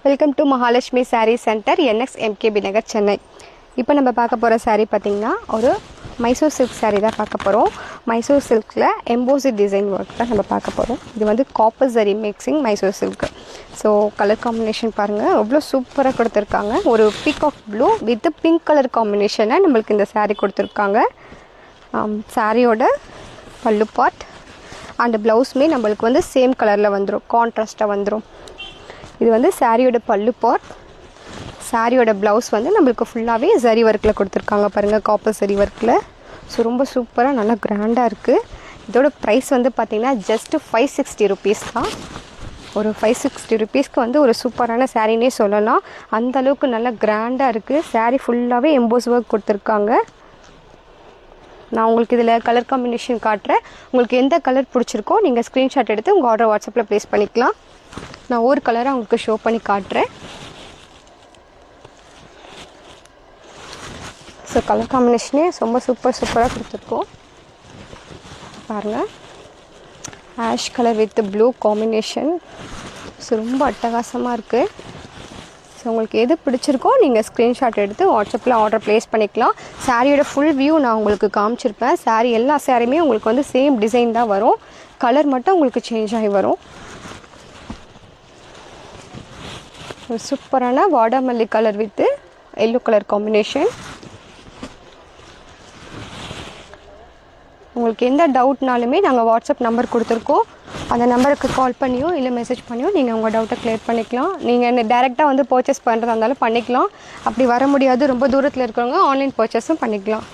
Welcome to Mahalakshmi sari centre NX MKB Nagar Chennai. இப்போ நம்ம பார்க்க போகிற சாரீ பார்த்திங்கன்னா ஒரு மைசூர் சில்க் சாரீ தான் பார்க்க போகிறோம். மைசூர் சில்கில் எம்போசிட் டிசைன் ஒர்க் தான் நம்ம பார்க்க போகிறோம். இது வந்து copper zari mixing Mysore silk. So colour combination பாருங்கள், எவ்வளோ சூப்பராக கொடுத்துருக்காங்க. ஒரு peacock blue with pink colour காம்பினேஷனில் நம்மளுக்கு இந்த சாரீ கொடுத்துருக்காங்க. சாரியோட பல்லு பார்ட் அண்ட் ப்ளவுஸுமே நம்மளுக்கு வந்து சேம் கலரில் வந்துடும், கான்ட்ராஸ்ட்டாக வந்துடும். இது வந்து சாரியோட பல்லு பார்ட். சாரியோட ப்ளவுஸ் வந்து நம்மளுக்கு ஃபுல்லாகவே ஜரி ஒர்க்கில் கொடுத்துருக்காங்க பாருங்கள், காப்பர் ஜரி ஒர்க்கில். ஸோ ரொம்ப சூப்பராக நல்லா கிராண்டாக இருக்குது. இதோட ப்ரைஸ் வந்து பார்த்திங்கன்னா ஜஸ்ட்டு 560 ருபீஸ் தான். ஒரு 560 ருபீஸ்க்கு வந்து ஒரு சூப்பரான சாரீனே சொல்லலாம். அந்தளவுக்கு நல்லா கிராண்டாக இருக்குது. சாரீ ஃபுல்லாகவே எம்போஸ் ஒர்க் கொடுத்துருக்காங்க. நான் உங்களுக்கு இதில் கலர் காம்பினேஷன் காட்டுறேன். உங்களுக்கு எந்த கலர் பிடிச்சிருக்கோ நீங்கள் ஸ்க்ரீன்ஷாட் எடுத்து உங்கள் ஆர்டர் வாட்ஸ்அப்பில் ப்ளேஸ் பண்ணிக்கலாம். நான் ஒரு கலரை உங்களுக்கு ஷோ பண்ணி காட்டுறேன். ஸோ கலர் காம்பினேஷனே ரொம்ப சூப்பராக கொடுத்துருக்கோம் பாருங்கள். Ash colour with blue combination. So ரொம்ப அட்டகாசமாக இருக்குது. ஸோ உங்களுக்கு எது பிடிச்சிருக்கோ நீங்கள் ஸ்க்ரீன்ஷாட் எடுத்து வாட்ஸ்அப்பில் ஆர்டர் ப்ளேஸ் பண்ணிக்கலாம். சாரியோட ஃபுல் வியூ நான் உங்களுக்கு காமிச்சிருப்பேன். சாரீ எல்லா சாரியுமே உங்களுக்கு வந்து சேம் டிசைன் தான் வரும், கலர் மட்டும் உங்களுக்கு சேஞ்ச் ஆகி வரும். ஒரு சூப்பரான வாடாமல்லி colour with yellow colour combination. உங்களுக்கு எந்த டவுட்னாலுமே நாங்கள் வாட்ஸ்அப் நம்பர் கொடுத்துருக்கோம். அந்த நம்பருக்கு கால் பண்ணியோ இல்லை மெசேஜ் பண்ணியோ நீங்கள் உங்கள் டவுட்டை கிளியர் பண்ணிக்கலாம். நீங்கள் டைரெக்டாக வந்து பர்ச்சேஸ் பண்ணுறதா இருந்தாலும் பண்ணிக்கலாம். அப்படி வர முடியாது, ரொம்ப தூரத்தில் இருக்கிறவங்க ஆன்லைன் பர்ச்சேஸும் பண்ணிக்கலாம்.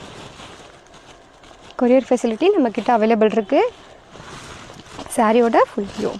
கொரியர் ஃபெசிலிட்டி நம்மக்கிட்ட அவைலபிள் இருக்குது. சாரியோட ஃபுல் வியூ.